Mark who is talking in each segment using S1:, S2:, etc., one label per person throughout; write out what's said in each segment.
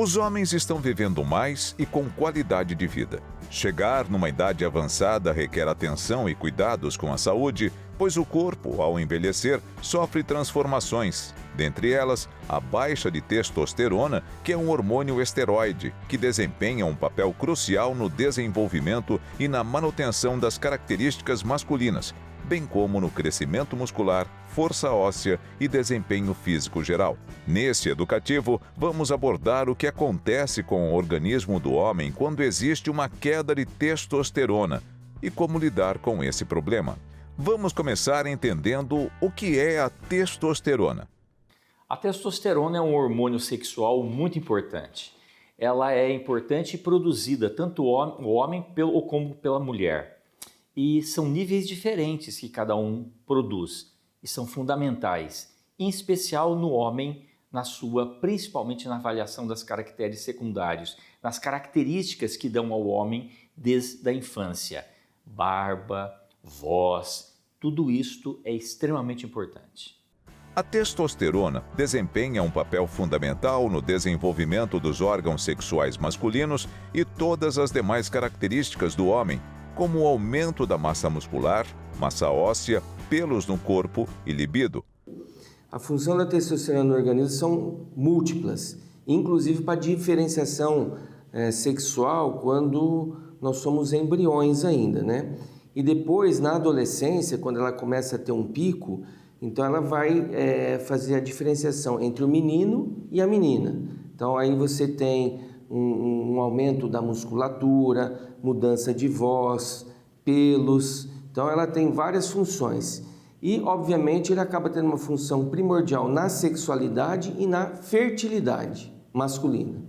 S1: Os homens estão vivendo mais e com qualidade de vida. Chegar numa idade avançada requer atenção e cuidados com a saúde, pois o corpo, ao envelhecer, sofre transformações. Dentre elas, a baixa de testosterona, que é um hormônio esteroide, que desempenha um papel crucial no desenvolvimento e na manutenção das características masculinas, bem como no crescimento muscular, força óssea e desempenho físico geral. Nesse educativo, vamos abordar o que acontece com o organismo do homem quando existe uma queda de testosterona e como lidar com esse problema. Vamos começar entendendo o que é a testosterona.
S2: A testosterona é um hormônio sexual muito importante. Ela é importante e produzida tanto o homem como pela mulher. E são níveis diferentes que cada um produz e são fundamentais, em especial no homem, principalmente na avaliação das caracteres secundários, nas características que dão ao homem desde a infância. Barba, voz, tudo isto é extremamente importante.
S1: A testosterona desempenha um papel fundamental no desenvolvimento dos órgãos sexuais masculinos e todas as demais características do homem, como o aumento da massa muscular, massa óssea, pelos no corpo e libido.
S3: A função da testosterona no organismo são múltiplas, inclusive para diferenciação sexual quando nós somos embriões ainda, né? E depois, na adolescência, quando ela começa a ter um pico, então ela vai fazer a diferenciação entre o menino e a menina. Então aí você tem um aumento da musculatura, mudança de voz, pelos. Então ela tem várias funções. E, obviamente, ele acaba tendo uma função primordial na sexualidade e na fertilidade masculina.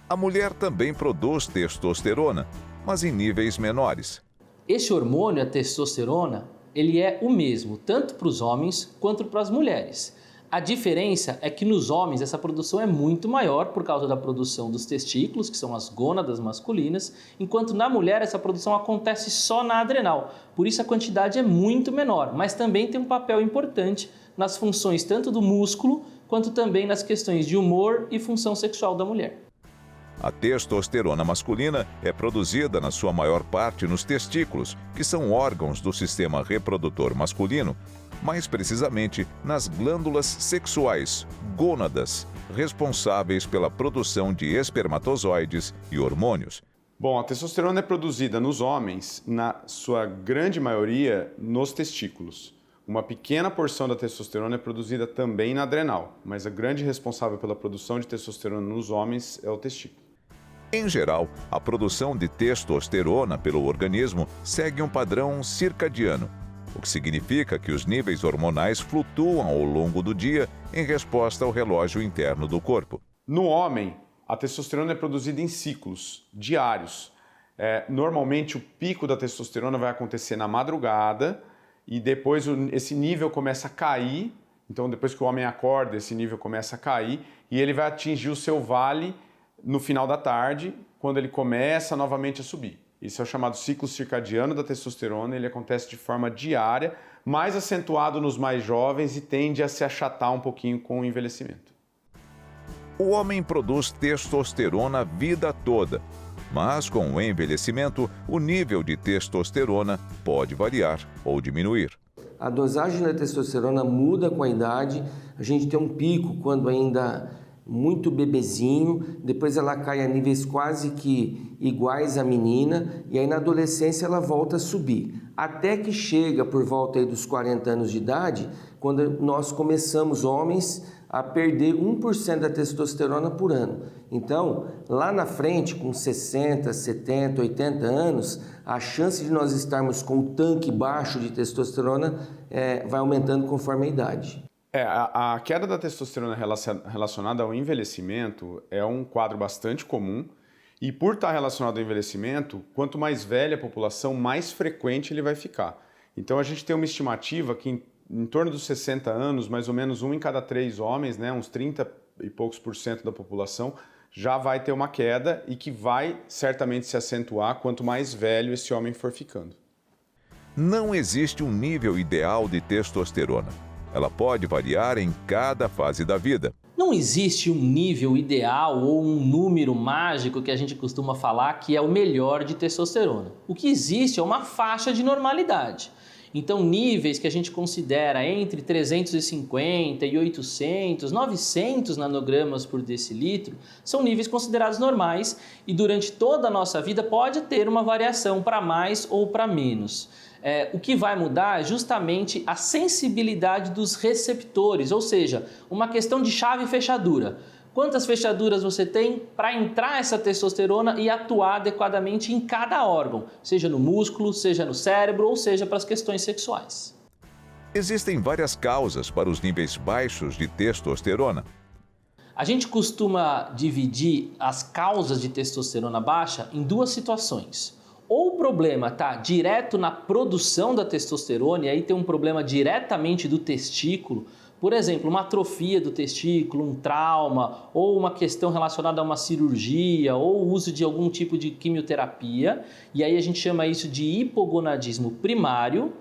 S1: A mulher também produz testosterona, mas em níveis menores.
S4: Esse hormônio, a testosterona, ele é o mesmo, tanto para os homens quanto para as mulheres. A diferença é que nos homens essa produção é muito maior por causa da produção dos testículos, que são as gônadas masculinas, enquanto na mulher essa produção acontece só na adrenal. Por isso a quantidade é muito menor, mas também tem um papel importante nas funções tanto do músculo, quanto também nas questões de humor e função sexual da mulher.
S1: A testosterona masculina é produzida na sua maior parte nos testículos, que são órgãos do sistema reprodutor masculino, mais precisamente nas glândulas sexuais, gônadas, responsáveis pela produção de espermatozoides e hormônios.
S5: Bom, a testosterona é produzida nos homens, na sua grande maioria, nos testículos. Uma pequena porção da testosterona é produzida também na adrenal, mas a grande responsável pela produção de testosterona nos homens é o testículo.
S1: Em geral, a produção de testosterona pelo organismo segue um padrão circadiano, o que significa que os níveis hormonais flutuam ao longo do dia em resposta ao relógio interno do corpo.
S5: No homem, a testosterona é produzida em ciclos diários. Normalmente, o pico da testosterona vai acontecer na madrugada e depois esse nível começa a cair. Então, depois que o homem acorda, esse nível começa a cair e ele vai atingir o seu vale no final da tarde, quando ele começa novamente a subir. Isso é o chamado ciclo circadiano da testosterona, ele acontece de forma diária, mais acentuado nos mais jovens e tende a se achatar um pouquinho com o envelhecimento.
S1: O homem produz testosterona a vida toda, mas com o envelhecimento, o nível de testosterona pode variar ou diminuir.
S3: A dosagem da testosterona muda com a idade, a gente tem um pico quando ainda muito bebezinho, depois ela cai a níveis quase que iguais à menina e aí na adolescência ela volta a subir, até que chega por volta aí dos 40 anos de idade, quando nós começamos homens a perder 1% da testosterona por ano. Então, lá na frente, com 60, 70, 80 anos, a chance de nós estarmos com um tanque baixo de testosterona vai aumentando conforme a idade.
S5: A queda da testosterona relacionada ao envelhecimento é um quadro bastante comum e por estar relacionado ao envelhecimento, quanto mais velha a população, mais frequente ele vai ficar. Então a gente tem uma estimativa que em torno dos 60 anos, mais ou menos 1 em cada 3 homens, né, uns 30 e poucos % da população, já vai ter uma queda e que vai certamente se acentuar quanto mais velho esse homem for ficando.
S1: Não existe um nível ideal de testosterona. Ela pode variar em cada fase da vida.
S4: Não Não existe um nível ideal ou um número mágico que a gente costuma falar que é o melhor de testosterona. O que existe é uma faixa de normalidade. Então, níveis que a gente considera entre 350 e 800, 900 nanogramas por decilitro são níveis considerados normais e durante toda a nossa vida pode ter uma variação para mais ou para menos. O que vai mudar é justamente a sensibilidade dos receptores, ou seja, uma questão de chave e fechadura. Quantas fechaduras você tem para entrar essa testosterona e atuar adequadamente em cada órgão, seja no músculo, seja no cérebro ou seja para as questões sexuais.
S1: Existem várias causas para os níveis baixos de testosterona.
S4: A gente costuma dividir as causas de testosterona baixa em duas situações. Ou o problema está direto na produção da testosterona e aí tem um problema diretamente do testículo, por exemplo, uma atrofia do testículo, um trauma ou uma questão relacionada a uma cirurgia ou o uso de algum tipo de quimioterapia, e aí a gente chama isso de hipogonadismo primário,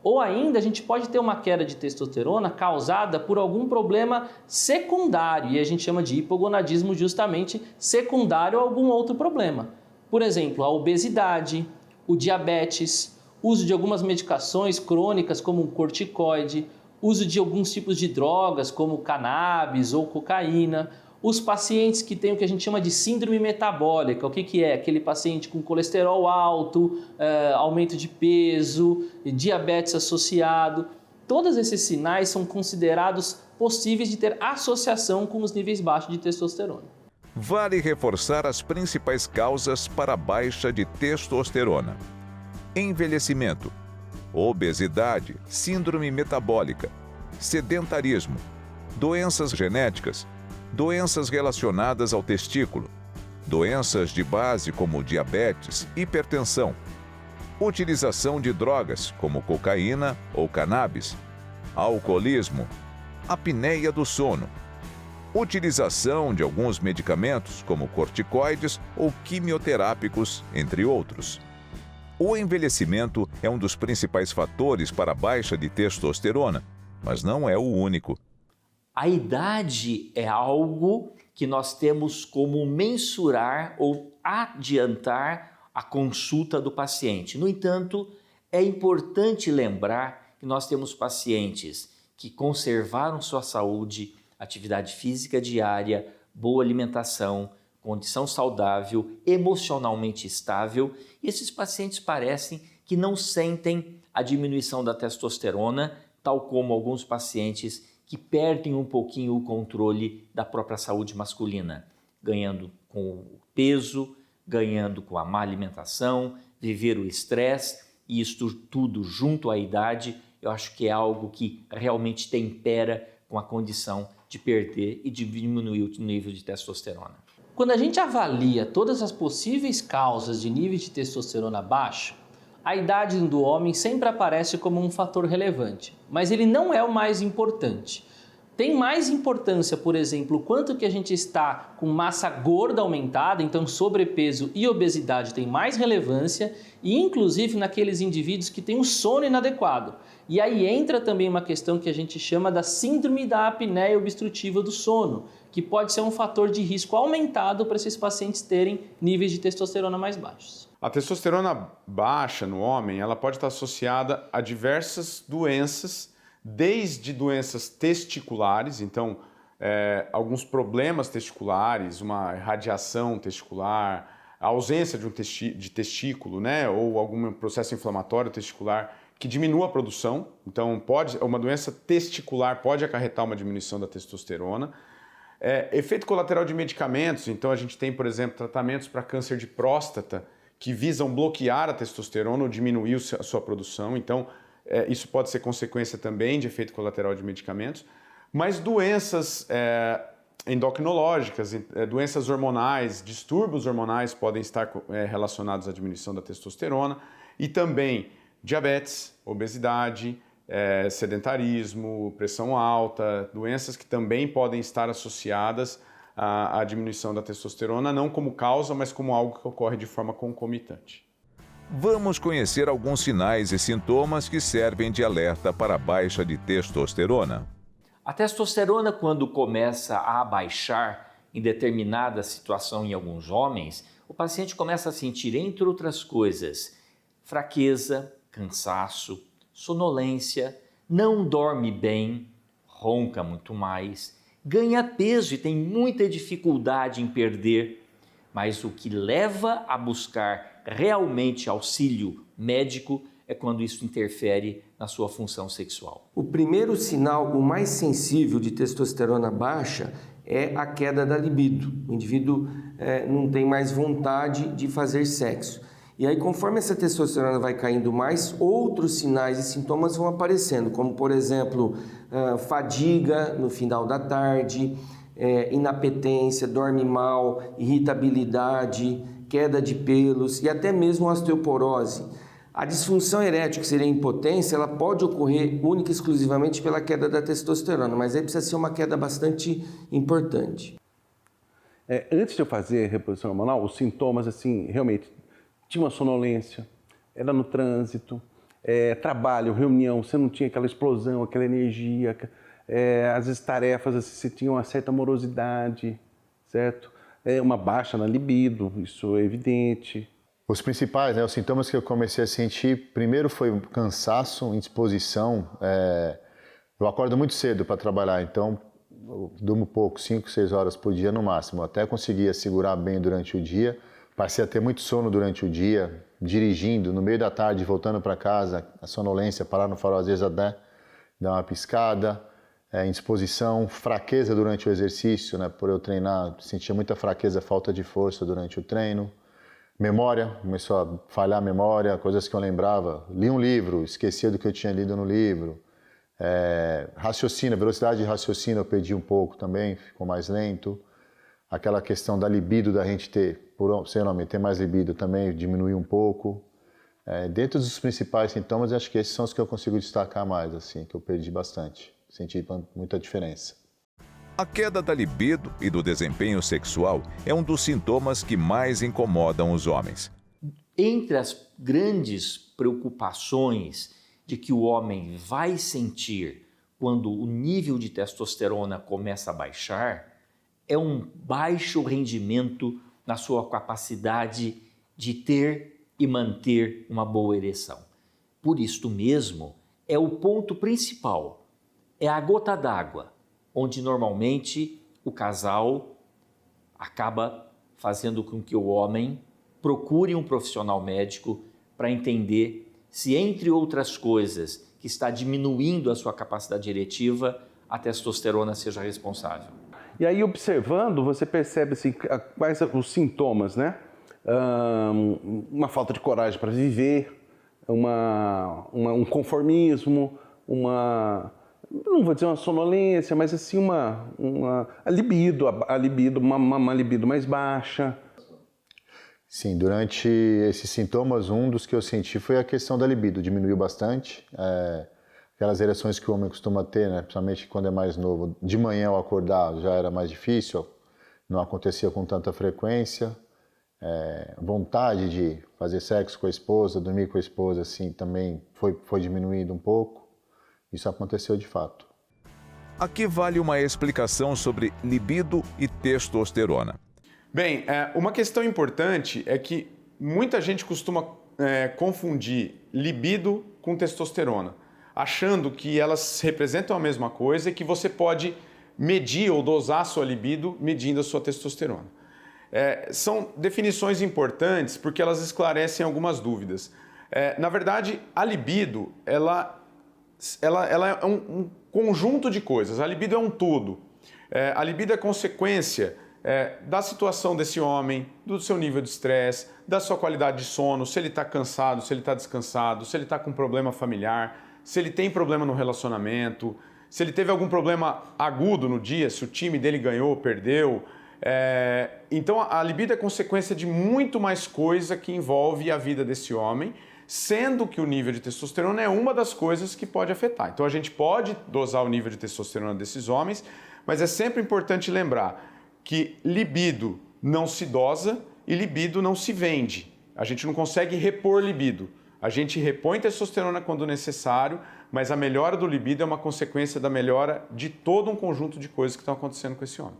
S4: ou ainda a gente pode ter uma queda de testosterona causada por algum problema secundário, e a gente chama de hipogonadismo justamente secundário a algum outro problema. Por exemplo, a obesidade, o diabetes, uso de algumas medicações crônicas como o corticoide, uso de alguns tipos de drogas como cannabis ou cocaína, os pacientes que têm o que a gente chama de síndrome metabólica. O que é? Aquele paciente com colesterol alto, aumento de peso, diabetes associado. Todos esses sinais são considerados possíveis de ter associação com os níveis baixos de testosterona.
S1: Vale reforçar as principais causas para a baixa de testosterona: envelhecimento, obesidade, síndrome metabólica, sedentarismo, doenças genéticas, doenças relacionadas ao testículo, doenças de base como diabetes, hipertensão, utilização de drogas como cocaína ou cannabis, alcoolismo, apneia do sono, utilização de alguns medicamentos como corticoides ou quimioterápicos, entre outros. O envelhecimento é um dos principais fatores para a baixa de testosterona, mas não é o único.
S2: A idade é algo que nós temos como mensurar ou adiantar a consulta do paciente. No entanto, é importante lembrar que nós temos pacientes que conservaram sua saúde, atividade física diária, boa alimentação, condição saudável, emocionalmente estável. E esses pacientes parecem que não sentem a diminuição da testosterona, tal como alguns pacientes que perdem um pouquinho o controle da própria saúde masculina, ganhando com o peso, ganhando com a má alimentação, viver o estresse, e isto tudo junto à idade, eu acho que é algo que realmente tempera com a condição de perder e de diminuir o nível de testosterona.
S4: Quando a gente avalia todas as possíveis causas de nível de testosterona baixo, a idade do homem sempre aparece como um fator relevante, mas ele não é o mais importante. Tem mais importância, por exemplo, o quanto que a gente está com massa gorda aumentada, então sobrepeso e obesidade tem mais relevância, e inclusive naqueles indivíduos que têm um sono inadequado. E aí entra também uma questão que a gente chama da síndrome da apneia obstrutiva do sono, que pode ser um fator de risco aumentado para esses pacientes terem níveis de testosterona mais baixos.
S5: A testosterona baixa no homem, ela pode estar associada a diversas doenças, desde doenças testiculares, então alguns problemas testiculares, uma irradiação testicular, a ausência de testículo, né, ou algum processo inflamatório testicular que diminua a produção. Então, uma doença testicular pode acarretar uma diminuição da testosterona. Efeito colateral de medicamentos, então a gente tem, por exemplo, tratamentos para câncer de próstata que visam bloquear a testosterona ou diminuir a sua produção. Então, isso pode ser consequência também de efeito colateral de medicamentos. Mas doenças endocrinológicas, doenças hormonais, distúrbios hormonais podem estar relacionados à diminuição da testosterona e também diabetes, obesidade, sedentarismo, pressão alta, doenças que também podem estar associadas à diminuição da testosterona, não como causa, mas como algo que ocorre de forma concomitante.
S1: Vamos conhecer alguns sinais e sintomas que servem de alerta para a baixa de testosterona.
S2: A testosterona, quando começa a baixar em determinada situação em alguns homens, o paciente começa a sentir, entre outras coisas, fraqueza, cansaço, sonolência, não dorme bem, ronca muito mais, ganha peso e tem muita dificuldade em perder, mas o que leva a buscar realmente auxílio médico é quando isso interfere na sua função sexual.
S3: O primeiro sinal, o mais sensível de testosterona baixa, é a queda da libido. O indivíduo não tem mais vontade de fazer sexo. E aí, conforme essa testosterona vai caindo mais, outros sinais e sintomas vão aparecendo, como, por exemplo, fadiga no final da tarde, inapetência, dorme mal, irritabilidade, queda de pelos e até mesmo osteoporose. A disfunção erétil, que seria a impotência, ela pode ocorrer única e exclusivamente pela queda da testosterona, mas aí precisa ser uma queda bastante importante.
S6: Antes de eu fazer a reposição hormonal, os sintomas, assim, realmente, tinha uma sonolência, era no trânsito, trabalho, reunião, você não tinha aquela explosão, aquela energia, às vezes tarefas, assim, você tinha uma certa morosidade, certo? Uma baixa na libido, isso é evidente.
S7: Os principais, os sintomas que eu comecei a sentir, primeiro foi um cansaço, indisposição. Eu acordo muito cedo para trabalhar, então eu durmo pouco, 5, 6 horas por dia no máximo. Até conseguia segurar bem durante o dia. Passei a ter muito sono durante o dia, dirigindo, no meio da tarde, voltando para casa, a sonolência, parar no farol às vezes até dar uma piscada. Indisposição, fraqueza durante o exercício, por eu treinar, sentia muita fraqueza, falta de força durante o treino. Memória, começou a falhar a memória, coisas que eu lembrava. Li um livro, esquecia do que eu tinha lido no livro. Raciocínio, velocidade de raciocínio eu perdi um pouco também, ficou mais lento. Aquela questão da libido, da gente ter, ter mais libido também diminuiu um pouco. Dentro dos principais sintomas, acho que esses são os que eu consigo destacar mais, assim, que eu perdi bastante. Senti muita diferença.
S1: A queda da libido e do desempenho sexual é um dos sintomas que mais incomodam os homens.
S2: Entre as grandes preocupações de que o homem vai sentir quando o nível de testosterona começa a baixar, é um baixo rendimento na sua capacidade de ter e manter uma boa ereção. Por isto mesmo, é o ponto principal, é a gota d'água, onde normalmente o casal acaba fazendo com que o homem procure um profissional médico para entender se, entre outras coisas, que está diminuindo a sua capacidade eretiva, a testosterona seja responsável.
S6: E aí, observando, você percebe assim, quais os sintomas, né? Uma falta de coragem para viver, um conformismo, não vou dizer uma sonolência, mas assim a libido, uma libido mais baixa.
S7: Sim, durante esses sintomas, um dos que eu senti foi a questão da libido, diminuiu bastante. Aquelas ereções que o homem costuma ter, principalmente quando é mais novo, de manhã ao acordar já era mais difícil, não acontecia com tanta frequência. Vontade de fazer sexo com a esposa, dormir com a esposa, assim, também foi diminuindo um pouco. Isso aconteceu de fato.
S1: Aqui vale uma explicação sobre libido e testosterona.
S5: Bem, uma questão importante é que muita gente costuma confundir libido com testosterona, achando que elas representam a mesma coisa e que você pode medir ou dosar a sua libido medindo a sua testosterona. São definições importantes porque elas esclarecem algumas dúvidas. Na verdade, a libido, ela é um conjunto de coisas. A libido é um todo. A libido é consequência da situação desse homem, do seu nível de estresse, da sua qualidade de sono, se ele está cansado, se ele está descansado, se ele está com problema familiar, se ele tem problema no relacionamento, se ele teve algum problema agudo no dia, se o time dele ganhou ou perdeu. Então a libido é consequência de muito mais coisa que envolve a vida desse homem, sendo que o nível de testosterona é uma das coisas que pode afetar. Então a gente pode dosar o nível de testosterona desses homens, mas é sempre importante lembrar que libido não se dosa e libido não se vende. A gente não consegue repor libido. A gente repõe testosterona quando necessário, mas a melhora do libido é uma consequência da melhora de todo um conjunto de coisas que estão acontecendo com esse homem.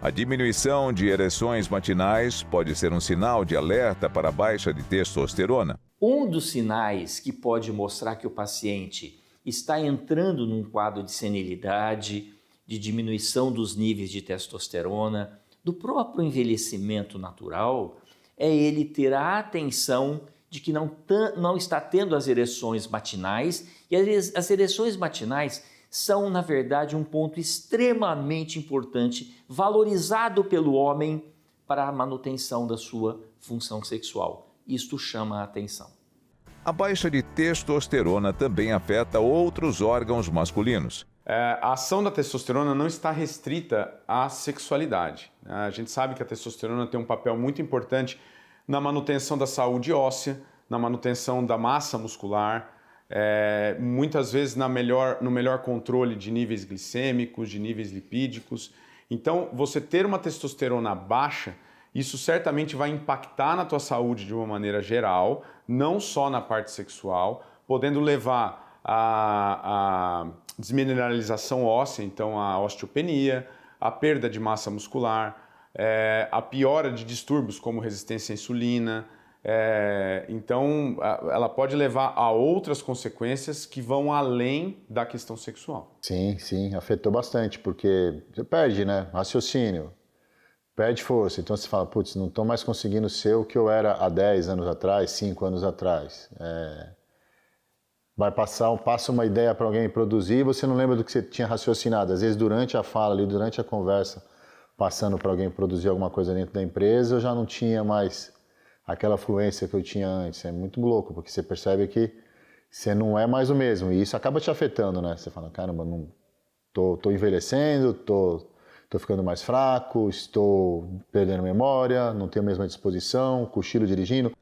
S1: A diminuição de ereções matinais pode ser um sinal de alerta para a baixa de testosterona.
S2: Um dos sinais que pode mostrar que o paciente está entrando num quadro de senilidade, de diminuição dos níveis de testosterona, do próprio envelhecimento natural, é ele ter a atenção de que não está tendo as ereções matinais, e as ereções matinais são, na verdade, um ponto extremamente importante, valorizado pelo homem para a manutenção da sua função sexual. Isto chama a atenção.
S1: A baixa de testosterona também afeta outros órgãos masculinos.
S5: A ação da testosterona não está restrita à sexualidade. A gente sabe que a testosterona tem um papel muito importante na manutenção da saúde óssea, na manutenção da massa muscular, muitas vezes no melhor controle de níveis glicêmicos, de níveis lipídicos. Então, você ter uma testosterona baixa, isso certamente vai impactar na tua saúde de uma maneira geral, não só na parte sexual, podendo levar a desmineralização óssea, então a osteopenia, a perda de massa muscular, a piora de distúrbios como resistência à insulina. Então, ela pode levar a outras consequências que vão além da questão sexual.
S7: Sim, afetou bastante, porque você perde, né? Raciocínio, perde força. Então você fala, putz, não estou mais conseguindo ser o que eu era há 10 anos atrás, 5 anos atrás. Passa uma ideia para alguém produzir e você não lembra do que você tinha raciocinado. Às vezes, durante a fala, ali, durante a conversa, passando para alguém produzir alguma coisa dentro da empresa, eu já não tinha mais aquela fluência que eu tinha antes. É muito louco, porque você percebe que você não é mais o mesmo. E isso acaba te afetando, né? Você fala, caramba, não tô envelhecendo, tô ficando mais fraco, estou perdendo memória, não tenho a mesma disposição, cochilo dirigindo.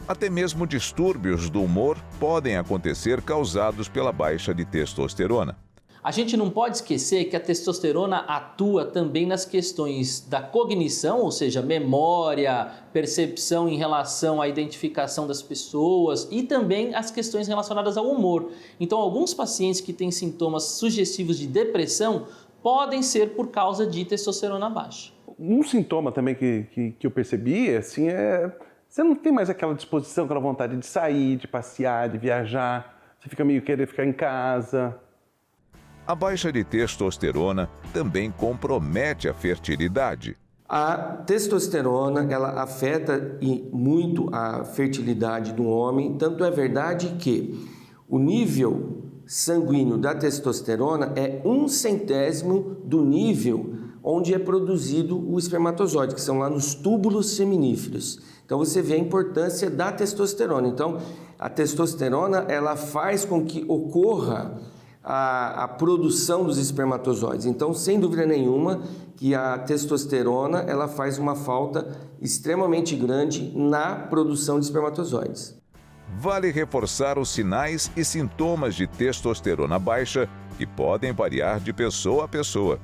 S1: Até mesmo distúrbios do humor podem acontecer causados pela baixa de testosterona.
S4: A gente não pode esquecer que a testosterona atua também nas questões da cognição, ou seja, memória, percepção em relação à identificação das pessoas e também as questões relacionadas ao humor. Então, alguns pacientes que têm sintomas sugestivos de depressão podem ser por causa de testosterona baixa.
S6: Um sintoma também que eu percebi, assim, você não tem mais aquela disposição, aquela vontade de sair, de passear, de viajar. Você fica meio querendo ficar em casa.
S1: A baixa de testosterona também compromete a fertilidade.
S3: A testosterona, ela afeta muito a fertilidade do homem, tanto é verdade que o nível sanguíneo da testosterona é 1/100º do nível onde é produzido o espermatozoide, que são lá nos túbulos seminíferos. Então você vê a importância da testosterona. Então a testosterona, ela faz com que ocorra a produção dos espermatozoides. Então, sem dúvida nenhuma, que a testosterona ela faz uma falta extremamente grande na produção de espermatozoides.
S1: Vale reforçar os sinais e sintomas de testosterona baixa, que podem variar de pessoa a pessoa.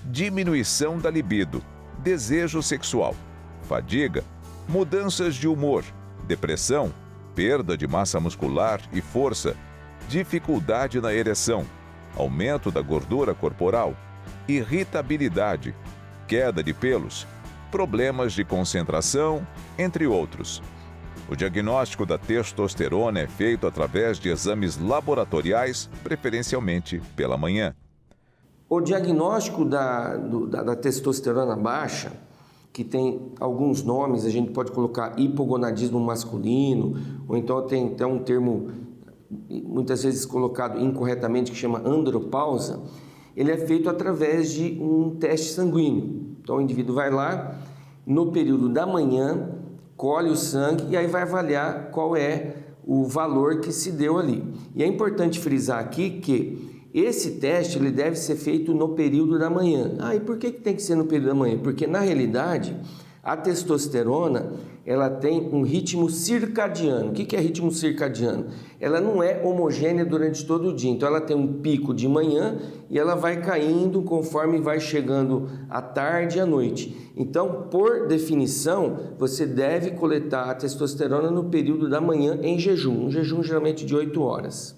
S1: Diminuição da libido, desejo sexual, fadiga, mudanças de humor, depressão, perda de massa muscular e força, dificuldade na ereção, aumento da gordura corporal, irritabilidade, queda de pelos, problemas de concentração, entre outros. O diagnóstico da testosterona é feito através de exames laboratoriais, preferencialmente pela manhã.
S3: O diagnóstico da testosterona baixa, que tem alguns nomes, a gente pode colocar hipogonadismo masculino, ou então tem até um termo muitas vezes colocado incorretamente, que chama andropausa. Ele é feito através de um teste sanguíneo. Então o indivíduo vai lá, no período da manhã, colhe o sangue e aí vai avaliar qual é o valor que se deu ali. E é importante frisar aqui que esse teste ele deve ser feito no período da manhã. E por que tem que ser no período da manhã? Porque na realidade A testosterona, ela tem um ritmo circadiano. O que é ritmo circadiano? Ela não é homogênea durante todo o dia. Então, ela tem um pico de manhã e ela vai caindo conforme vai chegando à tarde e à noite. Então, por definição, você deve coletar a testosterona no período da manhã em jejum. Um jejum geralmente de 8 horas.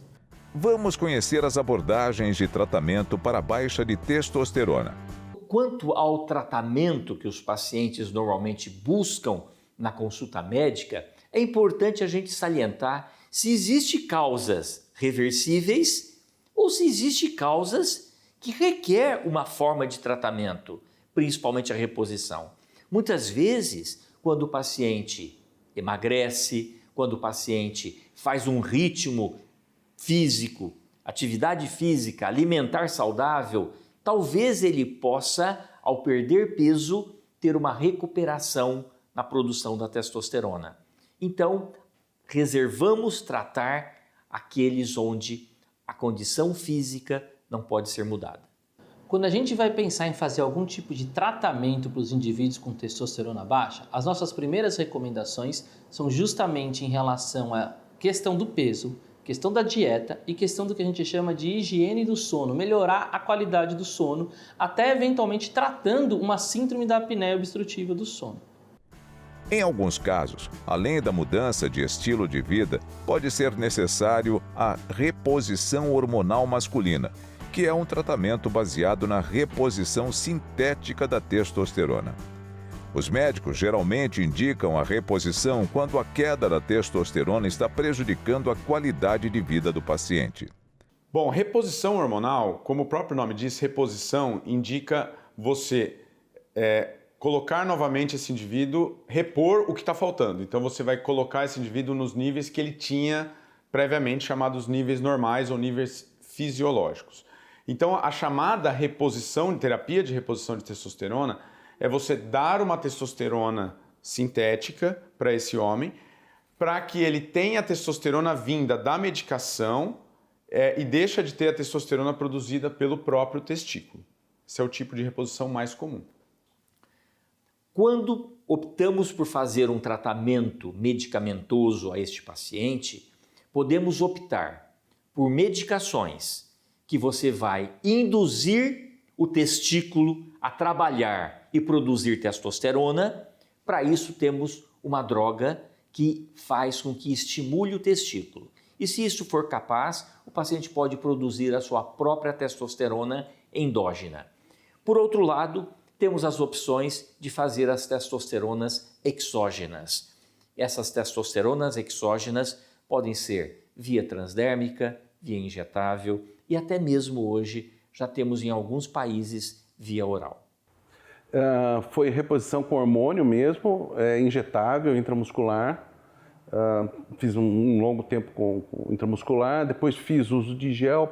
S1: Vamos conhecer as abordagens de tratamento para a baixa de testosterona.
S2: Quanto ao tratamento que os pacientes normalmente buscam na consulta médica, é importante a gente salientar se existem causas reversíveis ou se existem causas que requer uma forma de tratamento, principalmente a reposição. Muitas vezes, quando o paciente emagrece, quando o paciente faz um ritmo físico, atividade física, alimentar saudável, talvez ele possa, ao perder peso, ter uma recuperação na produção da testosterona. Então, reservamos tratar aqueles onde a condição física não pode ser mudada.
S4: Quando a gente vai pensar em fazer algum tipo de tratamento para os indivíduos com testosterona baixa, as nossas primeiras recomendações são justamente em relação à questão do peso, questão da dieta e questão do que a gente chama de higiene do sono, melhorar a qualidade do sono, até eventualmente tratando uma síndrome da apneia obstrutiva do sono.
S1: Em alguns casos, além da mudança de estilo de vida, pode ser necessário a reposição hormonal masculina, que é um tratamento baseado na reposição sintética da testosterona. Os médicos geralmente indicam a reposição quando a queda da testosterona está prejudicando a qualidade de vida do paciente.
S5: Bom, reposição hormonal, como o próprio nome diz, reposição indica você colocar novamente esse indivíduo, repor o que está faltando. Então você vai colocar esse indivíduo nos níveis que ele tinha previamente chamados níveis normais ou níveis fisiológicos. Então a chamada reposição, terapia de reposição de testosterona, é você dar uma testosterona sintética para esse homem, para que ele tenha a testosterona vinda da medicação e deixa de ter a testosterona produzida pelo próprio testículo. Esse é o tipo de reposição mais comum.
S2: Quando optamos por fazer um tratamento medicamentoso a este paciente, podemos optar por medicações que você vai induzir o testículo a trabalhar e produzir testosterona. Para isso temos uma droga que faz com que estimule o testículo. E se isso for capaz, o paciente pode produzir a sua própria testosterona endógena. Por outro lado, temos as opções de fazer as testosteronas exógenas. Essas testosteronas exógenas podem ser via transdérmica, via injetável e até mesmo hoje já temos em alguns países via oral.
S6: Foi reposição com hormônio mesmo, injetável, intramuscular. Fiz um longo tempo com intramuscular, depois fiz uso de gel.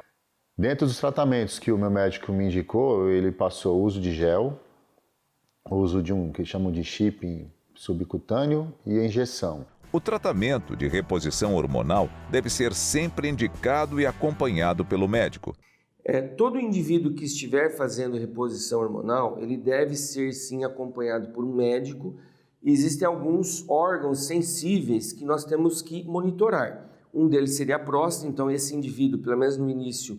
S7: Dentro dos tratamentos que o meu médico me indicou, ele passou o uso de gel, o uso de um que chamam de chip subcutâneo e a injeção.
S1: O tratamento de reposição hormonal deve ser sempre indicado e acompanhado pelo médico.
S3: Todo indivíduo que estiver fazendo reposição hormonal, ele deve ser sim acompanhado por um médico. Existem alguns órgãos sensíveis que nós temos que monitorar. Um deles seria a próstata, então esse indivíduo, pelo menos no início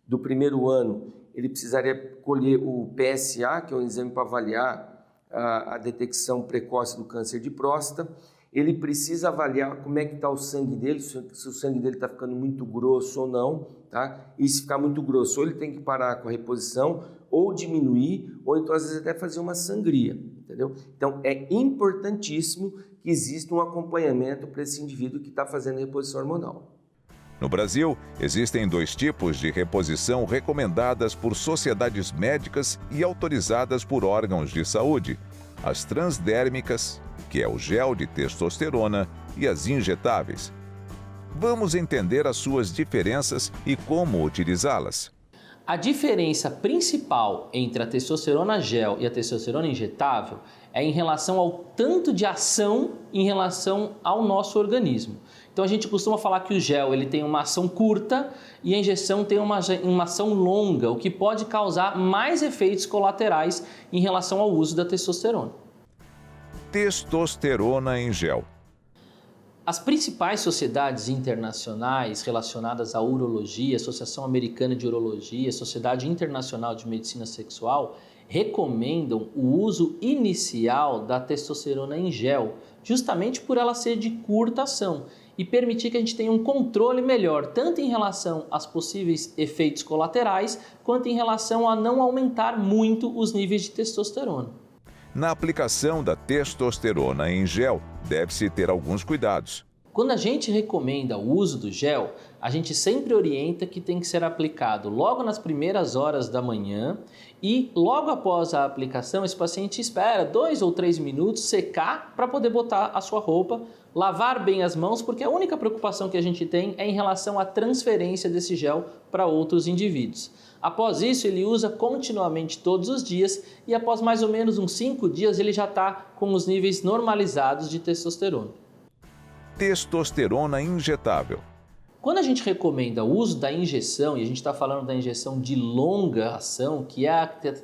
S3: do primeiro ano, ele precisaria colher o PSA, que é um exame para avaliar a detecção precoce do câncer de próstata. Ele precisa avaliar como é que está o sangue dele, se o sangue dele está ficando muito grosso ou não, tá? E se ficar muito grosso, ou ele tem que parar com a reposição, ou diminuir, ou então às vezes até fazer uma sangria, entendeu? Então é importantíssimo que exista um acompanhamento para esse indivíduo que está fazendo reposição hormonal.
S1: No Brasil, existem 2 tipos de reposição recomendadas por sociedades médicas e autorizadas por órgãos de saúde: as transdérmicas, que é o gel de testosterona, e as injetáveis. Vamos entender as suas diferenças e como utilizá-las.
S4: A diferença principal entre a testosterona gel e a testosterona injetável é em relação ao tanto de ação em relação ao nosso organismo. Então a gente costuma falar que o gel ele tem uma ação curta e a injeção tem uma ação longa, o que pode causar mais efeitos colaterais em relação ao uso da testosterona.
S1: Testosterona em gel.
S4: As principais sociedades internacionais relacionadas à urologia, Associação Americana de Urologia, Sociedade Internacional de Medicina Sexual, recomendam o uso inicial da testosterona em gel, justamente por ela ser de curta ação e permitir que a gente tenha um controle melhor, tanto em relação aos possíveis efeitos colaterais, quanto em relação a não aumentar muito os níveis de testosterona.
S1: Na aplicação da testosterona em gel, deve-se ter alguns cuidados.
S4: Quando a gente recomenda o uso do gel, a gente sempre orienta que tem que ser aplicado logo nas primeiras horas da manhã e logo após a aplicação, esse paciente espera 2 ou 3 minutos secar para poder botar a sua roupa, lavar bem as mãos, porque a única preocupação que a gente tem é em relação à transferência desse gel para outros indivíduos. Após isso, ele usa continuamente todos os dias e após mais ou menos uns 5 dias ele já está com os níveis normalizados de testosterona.
S1: Testosterona injetável.
S4: Quando a gente recomenda o uso da injeção, e a gente está falando da injeção de longa ação, que é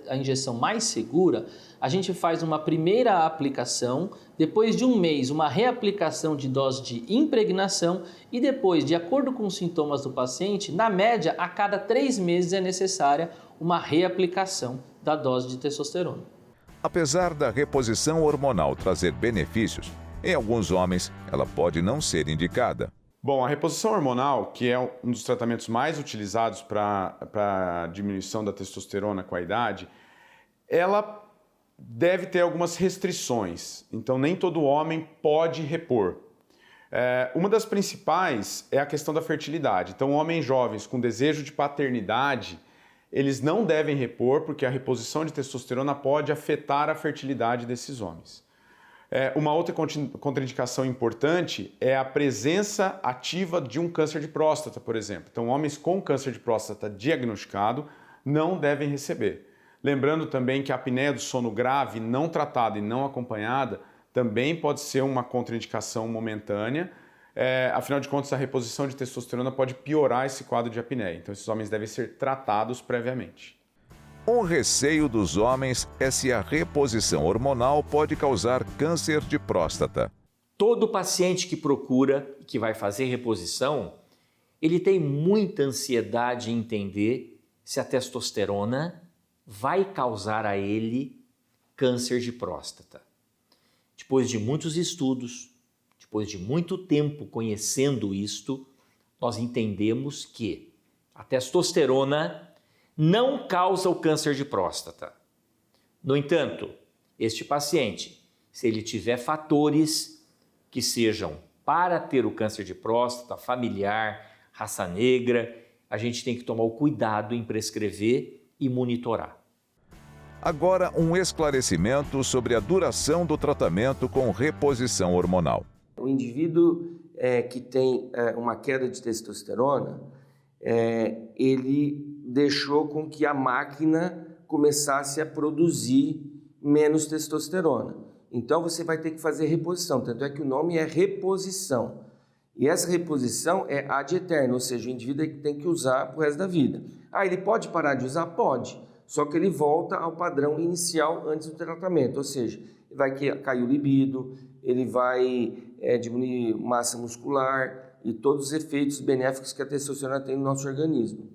S4: a injeção mais segura, a gente faz uma primeira aplicação, depois de um mês uma reaplicação de dose de impregnação e depois, de acordo com os sintomas do paciente, na média, a cada 3 meses é necessária uma reaplicação da dose de testosterona.
S1: Apesar da reposição hormonal trazer benefícios, em alguns homens ela pode não ser indicada.
S5: Bom, a reposição hormonal, que é um dos tratamentos mais utilizados para a diminuição da testosterona com a idade, ela deve ter algumas restrições. Então, nem todo homem pode repor. Uma das principais é a questão da fertilidade. Então, homens jovens com desejo de paternidade, eles não devem repor, porque a reposição de testosterona pode afetar a fertilidade desses homens. Uma outra contraindicação importante é a presença ativa de um câncer de próstata, por exemplo. Então, homens com câncer de próstata diagnosticado não devem receber. Lembrando também que a apneia do sono grave, não tratada e não acompanhada, também pode ser uma contraindicação momentânea. Afinal de contas, a reposição de testosterona pode piorar esse quadro de apneia. Então, esses homens devem ser tratados previamente.
S1: Um receio dos homens é se a reposição hormonal pode causar câncer de próstata.
S2: Todo paciente que procura, que vai fazer reposição, ele tem muita ansiedade em entender se a testosterona vai causar a ele câncer de próstata. Depois de muitos estudos, depois de muito tempo conhecendo isto, nós entendemos que a testosterona não causa o câncer de próstata. No entanto, este paciente, se ele tiver fatores que sejam para ter o câncer de próstata, familiar, raça negra, a gente tem que tomar o cuidado em prescrever e monitorar.
S1: Agora, um esclarecimento sobre a duração do tratamento com reposição hormonal.
S3: O indivíduo que tem uma queda de testosterona, ele deixou com que a máquina começasse a produzir menos testosterona. Então você vai ter que fazer reposição, tanto é que o nome é reposição. E essa reposição é ad eterno, ou seja, o indivíduo tem que usar pro resto da vida. Ele pode parar de usar? Pode, só que ele volta ao padrão inicial antes do tratamento, ou seja, vai cair o libido, ele vai diminuir massa muscular e todos os efeitos benéficos que a testosterona tem no nosso organismo.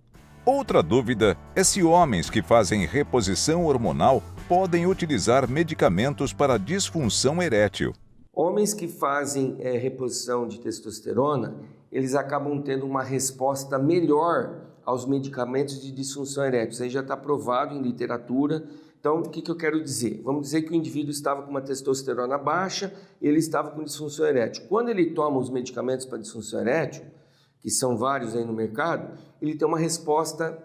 S1: Outra dúvida é se homens que fazem reposição hormonal podem utilizar medicamentos para disfunção erétil.
S3: Homens que fazem reposição de testosterona, eles acabam tendo uma resposta melhor aos medicamentos de disfunção erétil. Isso aí já está provado em literatura. Então, o que eu quero dizer? Vamos dizer que o indivíduo estava com uma testosterona baixa, ele estava com disfunção erétil. Quando ele toma os medicamentos para disfunção erétil, que são vários aí no mercado, ele tem uma resposta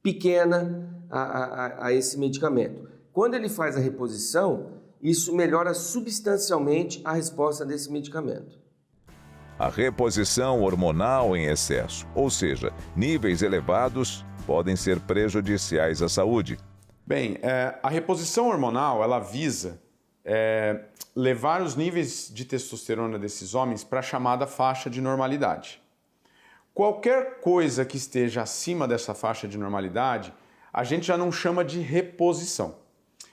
S3: pequena a esse medicamento. Quando ele faz a reposição, isso melhora substancialmente a resposta desse medicamento.
S1: A reposição hormonal em excesso, ou seja, níveis elevados, podem ser prejudiciais à saúde.
S5: Bem, a reposição hormonal, ela visa levar os níveis de testosterona desses homens para a chamada faixa de normalidade. Qualquer coisa que esteja acima dessa faixa de normalidade, a gente já não chama de reposição.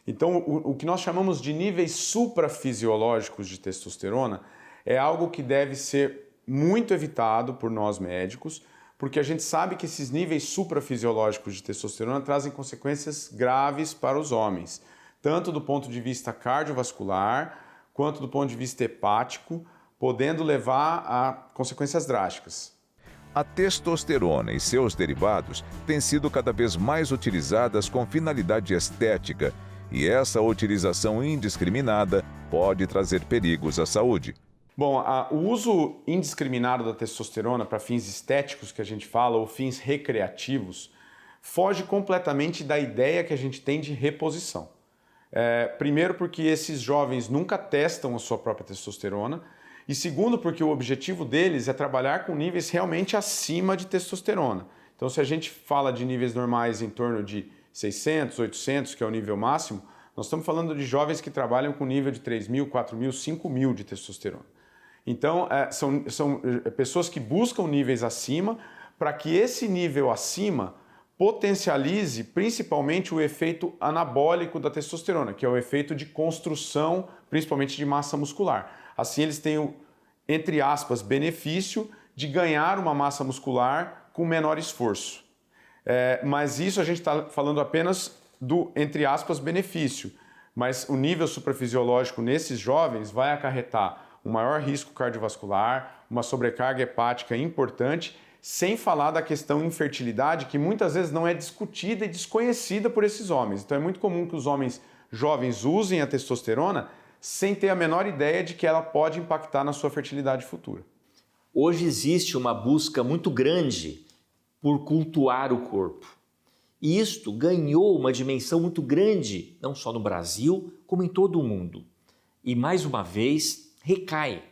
S5: Então, o que nós chamamos de níveis suprafisiológicos de testosterona é algo que deve ser muito evitado por nós médicos, porque a gente sabe que esses níveis suprafisiológicos de testosterona trazem consequências graves para os homens, tanto do ponto de vista cardiovascular, quanto do ponto de vista hepático, podendo levar a consequências drásticas.
S1: A testosterona e seus derivados têm sido cada vez mais utilizadas com finalidade estética, e essa utilização indiscriminada pode trazer perigos à saúde.
S5: Bom, o uso indiscriminado da testosterona para fins estéticos, que a gente fala, ou fins recreativos, foge completamente da ideia que a gente tem de reposição. Primeiro porque esses jovens nunca testam a sua própria testosterona, e segundo porque o objetivo deles é trabalhar com níveis realmente acima de testosterona. Então, se a gente fala de níveis normais em torno de 600, 800, que é o nível máximo, nós estamos falando de jovens que trabalham com nível de 3.000, 4.000, 5.000 de testosterona. Então, são pessoas que buscam níveis acima para que esse nível acima potencialize principalmente o efeito anabólico da testosterona, que é o efeito de construção, principalmente de massa muscular. Assim, eles têm o, entre aspas, benefício de ganhar uma massa muscular com menor esforço. Mas isso a gente está falando apenas do, entre aspas, benefício. Mas o nível suprafisiológico nesses jovens vai acarretar um maior risco cardiovascular, uma sobrecarga hepática importante, sem falar da questão infertilidade, que muitas vezes não é discutida e desconhecida por esses homens. Então é muito comum que os homens jovens usem a testosterona sem ter a menor ideia de que ela pode impactar na sua fertilidade futura.
S2: Hoje existe uma busca muito grande por cultuar o corpo. E isto ganhou uma dimensão muito grande, não só no Brasil, como em todo o mundo. E mais uma vez, recai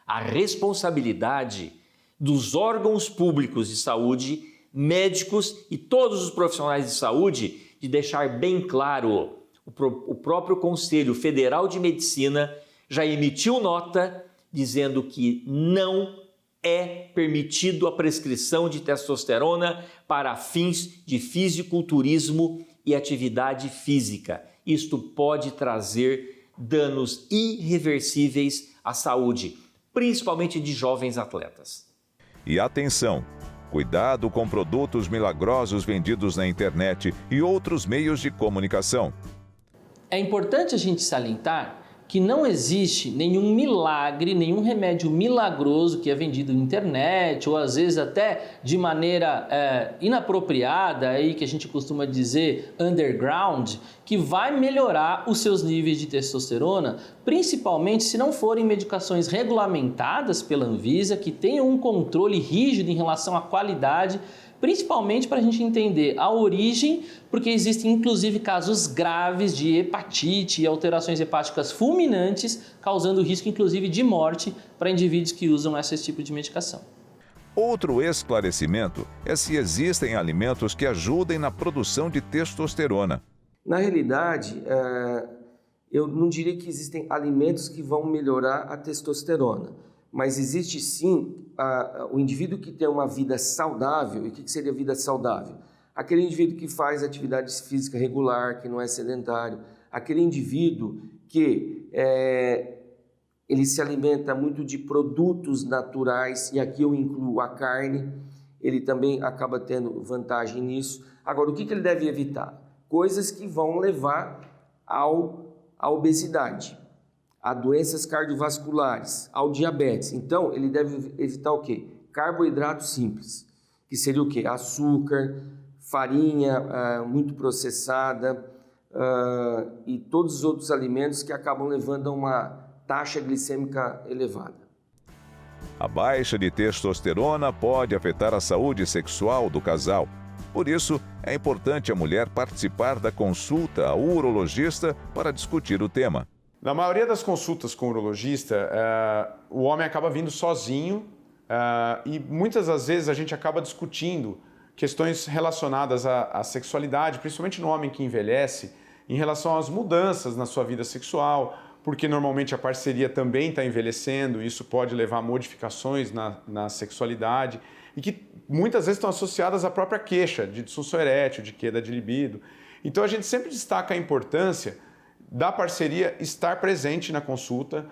S2: a responsabilidade dos órgãos públicos de saúde, médicos e todos os profissionais de saúde de deixar bem claro. O próprio Conselho Federal de Medicina já emitiu nota dizendo que não é permitido a prescrição de testosterona para fins de fisiculturismo e atividade física. Isto pode trazer danos irreversíveis à saúde, principalmente de jovens atletas.
S1: E atenção! Cuidado com produtos milagrosos vendidos na internet e outros meios de comunicação.
S4: É importante a gente salientar que não existe nenhum milagre, nenhum remédio milagroso que é vendido na internet ou às vezes até de maneira inapropriada, aí que a gente costuma dizer underground, que vai melhorar os seus níveis de testosterona, principalmente se não forem medicações regulamentadas pela Anvisa, que tenham um controle rígido em relação à qualidade, principalmente para a gente entender a origem, porque existem inclusive casos graves de hepatite e alterações hepáticas fulminantes, causando risco inclusive de morte para indivíduos que usam esse tipo de medicação.
S1: Outro esclarecimento é se existem alimentos que ajudem na produção de testosterona.
S3: Na realidade, eu não diria que existem alimentos que vão melhorar a testosterona. Mas existe sim o indivíduo que tem uma vida saudável. E o que seria vida saudável? Aquele indivíduo que faz atividade física regular, que não é sedentário. Aquele indivíduo que ele se alimenta muito de produtos naturais, e aqui eu incluo a carne, ele também acaba tendo vantagem nisso. Agora, o que ele deve evitar? Coisas que vão levar à obesidade, a doenças cardiovasculares, ao diabetes. Então, ele deve evitar o quê? Carboidrato simples, que seria o quê? Açúcar, farinha muito processada e todos os outros alimentos que acabam levando a uma taxa glicêmica elevada.
S1: A baixa de testosterona pode afetar a saúde sexual do casal. Por isso, é importante a mulher participar da consulta ao urologista para discutir o tema.
S5: Na maioria das consultas com o urologista, o homem acaba vindo sozinho e muitas das vezes a gente acaba discutindo questões relacionadas à sexualidade, principalmente no homem que envelhece, em relação às mudanças na sua vida sexual, porque normalmente a parceria também está envelhecendo, e isso pode levar a modificações na sexualidade e que muitas vezes estão associadas à própria queixa de disfunção erétil, de queda de libido. Então a gente sempre destaca a importância da parceria estar presente na consulta.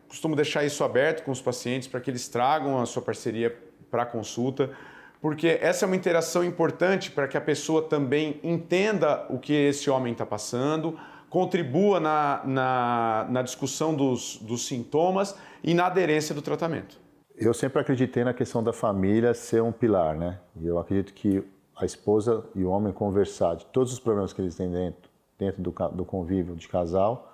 S5: Costumo deixar isso aberto com os pacientes para que eles tragam a sua parceria para a consulta, porque essa é uma interação importante para que a pessoa também entenda o que esse homem está passando, contribua na discussão dos sintomas e na aderência do tratamento.
S7: Eu sempre acreditei na questão da família ser um pilar, né? E eu acredito que a esposa e o homem conversar de todos os problemas que eles têm dentro do convívio de casal,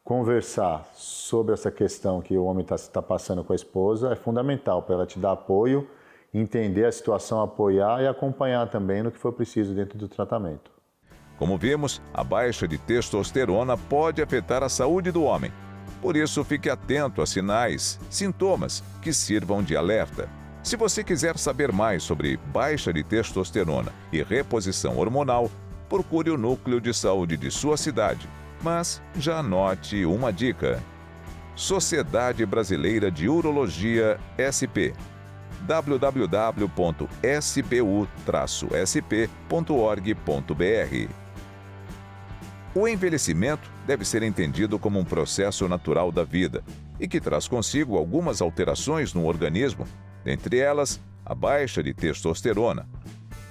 S7: conversar sobre essa questão que o homem está passando com a esposa é fundamental para ela te dar apoio, entender a situação, apoiar e acompanhar também no que for preciso dentro do tratamento.
S1: Como vimos, a baixa de testosterona pode afetar a saúde do homem. Por isso, fique atento a sinais, sintomas que sirvam de alerta. Se você quiser saber mais sobre baixa de testosterona e reposição hormonal, procure o núcleo de saúde de sua cidade. Mas já anote uma dica. Sociedade Brasileira de Urologia SP. www.spu-sp.org.br. O envelhecimento deve ser entendido como um processo natural da vida e que traz consigo algumas alterações no organismo, dentre elas a baixa de testosterona.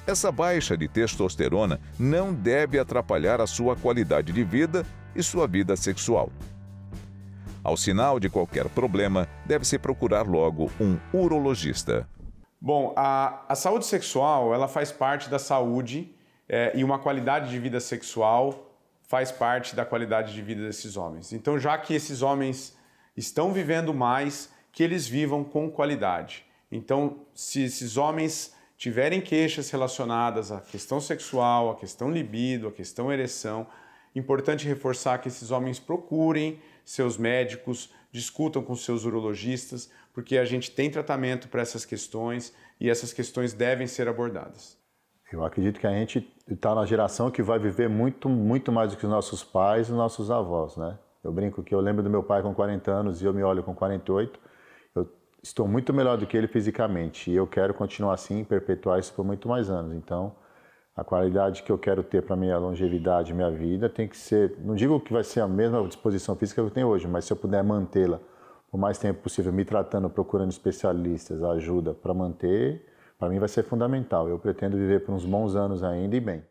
S1: Essa baixa de testosterona não deve atrapalhar a sua qualidade de vida e sua vida sexual. Ao sinal de qualquer problema, deve-se procurar logo um urologista.
S5: Bom, a saúde sexual ela faz parte da saúde e uma qualidade de vida sexual faz parte da qualidade de vida desses homens. Então, já que esses homens estão vivendo mais, que eles vivam com qualidade. Então, se esses homens tiverem queixas relacionadas à questão sexual, à questão libido, à questão ereção, importante reforçar que esses homens procurem seus médicos, discutam com seus urologistas, porque a gente tem tratamento para essas questões e essas questões devem ser abordadas.
S7: Eu acredito que a gente está na geração que vai viver muito, muito mais do que os nossos pais e os nossos avós, né? Eu brinco que eu lembro do meu pai com 40 anos e eu me olho com 48. Eu estou muito melhor do que ele fisicamente e eu quero continuar assim, perpetuar isso por muito mais anos. Então, a qualidade que eu quero ter para minha longevidade, minha vida, tem que ser, não digo que vai ser a mesma disposição física que eu tenho hoje, mas se eu puder mantê-la o mais tempo possível, me tratando, procurando especialistas, ajuda para manter, para mim vai ser fundamental. Eu pretendo viver por uns bons anos ainda e bem.